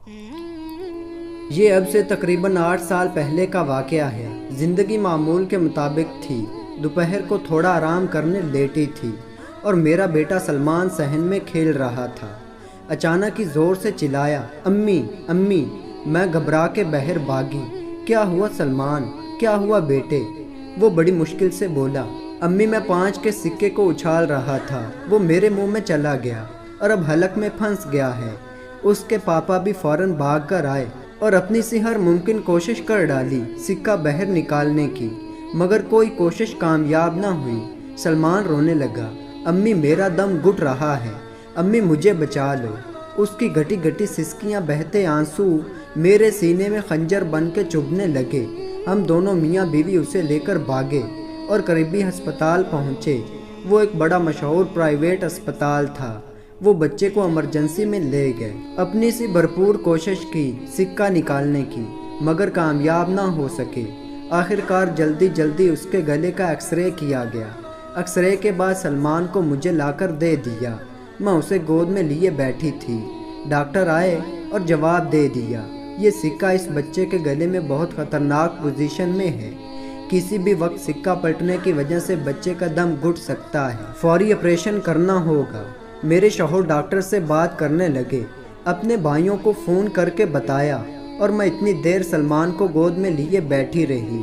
یہ اب سے تقریباً 8 سال پہلے کا واقعہ ہے۔ زندگی معمول کے مطابق تھی۔ دوپہر کو تھوڑا آرام کرنے لیٹی تھی اور میرا بیٹا سلمان صحن میں کھیل رہا تھا۔ اچانک ہی زور سے چلایا، امی امی! میں گھبرا کے باہر بھاگی۔ کیا ہوا سلمان؟ کیا ہوا بیٹے؟ وہ بڑی مشکل سے بولا، امی میں 5 کے سکے کو اچھال رہا تھا، وہ میرے منہ میں چلا گیا اور اب حلق میں پھنس گیا ہے۔ اس کے پاپا بھی فوراً بھاگ کر آئے اور اپنی سی ہر ممکن کوشش کر ڈالی سکہ باہر نکالنے کی، مگر کوئی کوشش کامیاب نہ ہوئی۔ سلمان رونے لگا، امی میرا دم گھٹ رہا ہے، امی مجھے بچا لو۔ اس کی گھٹی گھٹی سسکیاں، بہتے آنسو میرے سینے میں خنجر بن کے چبھنے لگے۔ ہم دونوں میاں بیوی اسے لے کر بھاگے اور قریبی ہسپتال پہنچے۔ وہ ایک بڑا مشہور پرائیویٹ اسپتال تھا۔ وہ بچے کو ایمرجنسی میں لے گئے۔ اپنی سی بھرپور کوشش کی سکہ نکالنے کی، مگر کامیاب نہ ہو سکے۔ آخر کار جلدی اس کے گلے کا ایکس رے کیا گیا۔ ایکس رے کے بعد سلمان کو مجھے لا کر دے دیا۔ میں اسے گود میں لیے بیٹھی تھی۔ ڈاکٹر آئے اور جواب دے دیا، یہ سکہ اس بچے کے گلے میں بہت خطرناک پوزیشن میں ہے، کسی بھی وقت سکہ پلٹنے کی وجہ سے بچے کا دم گھٹ سکتا ہے، فوری آپریشن کرنا ہوگا۔ میرے شوہر ڈاکٹر سے بات کرنے لگے، اپنے بھائیوں کو فون کر کے بتایا، اور میں اتنی دیر سلمان کو گود میں لیے بیٹھی رہی۔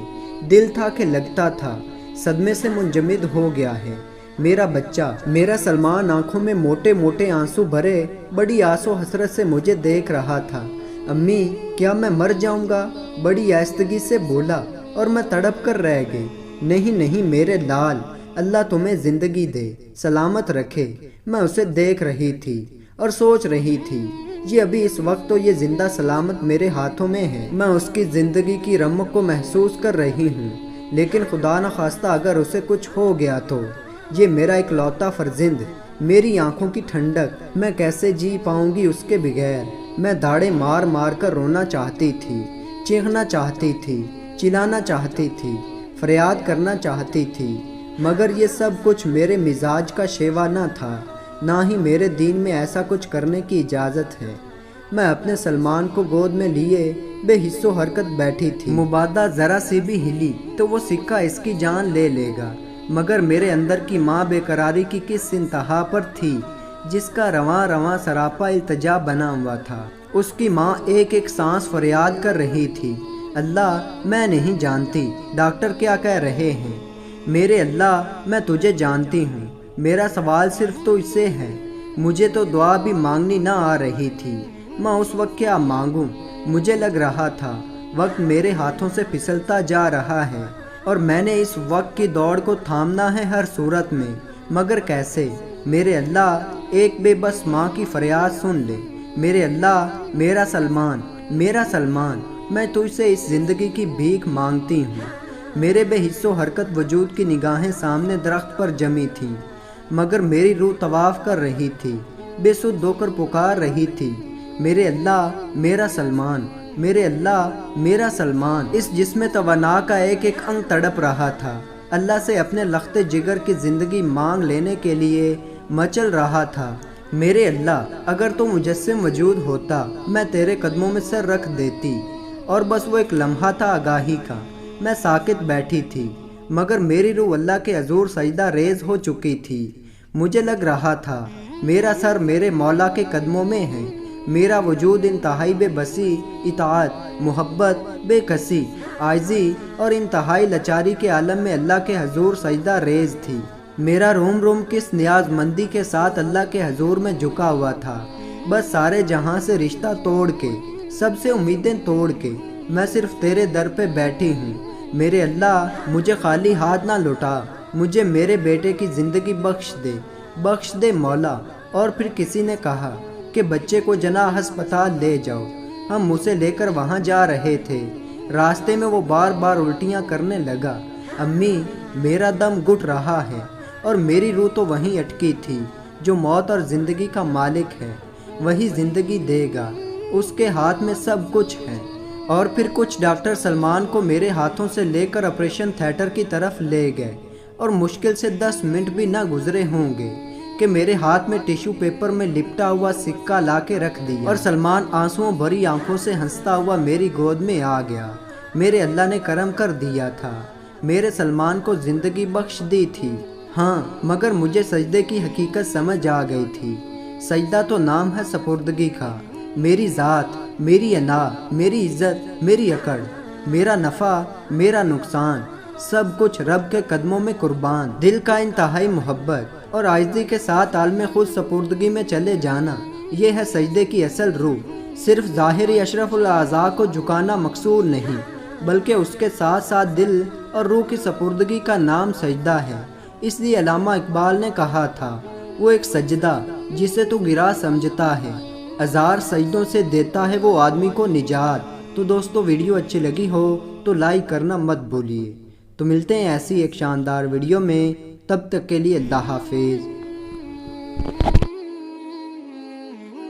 دل تھا کہ لگتا تھا صدمے سے منجمد ہو گیا ہے۔ میرا بچہ، میرا سلمان آنکھوں میں موٹے موٹے آنسو بھرے بڑی آس و حسرت سے مجھے دیکھ رہا تھا۔ امی کیا میں مر جاؤں گا؟ بڑی آہستگی سے بولا اور میں تڑپ کر رہ گئی۔ نہیں میرے لال، اللہ تمہیں زندگی دے، سلامت رکھے۔ میں اسے دیکھ رہی تھی اور سوچ رہی تھی، یہ ابھی اس وقت تو یہ زندہ سلامت میرے ہاتھوں میں ہے، میں اس کی زندگی کی رمق کو محسوس کر رہی ہوں، لیکن خدا نخواستہ اگر اسے کچھ ہو گیا تو یہ میرا اکلوتا فرزند، میری آنکھوں کی ٹھنڈک، میں کیسے جی پاؤں گی اس کے بغیر؟ میں داڑیں مار مار کر رونا چاہتی تھی، چیخنا چاہتی تھی، چلانا چاہتی تھی، فریاد کرنا چاہتی تھی، مگر یہ سب کچھ میرے مزاج کا شیوا نہ تھا، نہ ہی میرے دین میں ایسا کچھ کرنے کی اجازت ہے۔ میں اپنے سلمان کو گود میں لیے بے حس و حرکت بیٹھی تھی۔ مبادا ذرا سی بھی ہلی تو وہ سکہ اس کی جان لے لے گا، مگر میرے اندر کی ماں بے قراری کی کس انتہا پر تھی، جس کا رواں رواں سراپا التجا بنا ہوا تھا۔ اس کی ماں ایک ایک سانس فریاد کر رہی تھی، اللہ میں نہیں جانتی ڈاکٹر کیا کہہ رہے ہیں، میرے اللہ میں تجھے جانتی ہوں، میرا سوال صرف تو اس سے ہے۔ مجھے تو دعا بھی مانگنی نہ آ رہی تھی، میں اس وقت کیا مانگوں؟ مجھے لگ رہا تھا وقت میرے ہاتھوں سے پھسلتا جا رہا ہے اور میں نے اس وقت کی دوڑ کو تھامنا ہے ہر صورت میں، مگر کیسے؟ میرے اللہ ایک بے بس ماں کی فریاد سن لے، میرے اللہ میرا سلمان، میرا سلمان، میں تجھ سے اس زندگی کی بھیک مانگتی ہوں۔ میرے بے حس و حرکت وجود کی نگاہیں سامنے درخت پر جمی تھیں، مگر میری روح طواف کر رہی تھی، بے سدھ ہو کر پکار رہی تھی، میرے اللہ میرا سلمان، میرے اللہ میرا سلمان۔ اس جسم توانا کا ایک ایک انگ تڑپ رہا تھا، اللہ سے اپنے لخت جگر کی زندگی مانگ لینے کے لیے مچل رہا تھا۔ میرے اللہ اگر تو مجسم وجود ہوتا، میں تیرے قدموں میں سر رکھ دیتی، اور بس وہ ایک لمحہ تھا آگاہی کا۔ میں ساکت بیٹھی تھی، مگر میری روح اللہ کے حضور سجدہ ریز ہو چکی تھی۔ مجھے لگ رہا تھا میرا سر میرے مولا کے قدموں میں ہے، میرا وجود انتہائی بے بسی، اطاعت، محبت، بے کسی، عاجزی اور انتہائی لاچاری کے عالم میں اللہ کے حضور سجدہ ریز تھی۔ میرا روم روم کس نیاز مندی کے ساتھ اللہ کے حضور میں جھکا ہوا تھا، بس سارے جہاں سے رشتہ توڑ کے، سب سے امیدیں توڑ کے میں صرف تیرے در پہ بیٹھی ہوں۔ میرے اللہ مجھے خالی ہاتھ نہ لوٹا، مجھے میرے بیٹے کی زندگی بخش دے مولا۔ اور پھر کسی نے کہا کہ بچے کو جناح ہسپتال لے جاؤ۔ ہم اسے لے کر وہاں جا رہے تھے، راستے میں وہ بار بار الٹیاں کرنے لگا۔ امی میرا دم گھٹ رہا ہے، اور میری روح تو وہیں اٹکی تھی۔ جو موت اور زندگی کا مالک ہے وہی زندگی دے گا، اس کے ہاتھ میں سب کچھ ہے۔ اور پھر کچھ ڈاکٹر سلمان کو میرے ہاتھوں سے لے کر آپریشن تھیٹر کی طرف لے گئے، اور مشکل سے 10 منٹ بھی نہ گزرے ہوں گے کہ میرے ہاتھ میں ٹیشو پیپر میں لپٹا ہوا سکہ لا کے رکھ دیا اور سلمان آنسوؤں بھری آنکھوں سے ہنستا ہوا میری گود میں آ گیا۔ میرے اللہ نے کرم کر دیا تھا، میرے سلمان کو زندگی بخش دی تھی۔ ہاں، مگر مجھے سجدے کی حقیقت سمجھ آ گئی تھی۔ سجدہ تو نام ہے سپردگی کا۔ میری ذات، میری انا، میری عزت، میری اکڑ، میرا نفع، میرا نقصان، سب کچھ رب کے قدموں میں قربان۔ دل کا انتہائی محبت اور عاجزی کے ساتھ عالم خود سپردگی میں چلے جانا، یہ ہے سجدے کی اصل روح۔ صرف ظاہری اشرف الاعضاء کو جھکانا مقصور نہیں، بلکہ اس کے ساتھ ساتھ دل اور روح کی سپردگی کا نام سجدہ ہے۔ اس لیے علامہ اقبال نے کہا تھا، وہ ایک سجدہ جسے تو گرا سمجھتا ہے، ہزار سجدوں سے دیتا ہے وہ آدمی کو نجات۔ تو دوستو، ویڈیو اچھی لگی ہو تو لائک کرنا مت بھولیے۔ تو ملتے ہیں ایسی ایک شاندار ویڈیو میں، تب تک کے لیے اللہ حافظ۔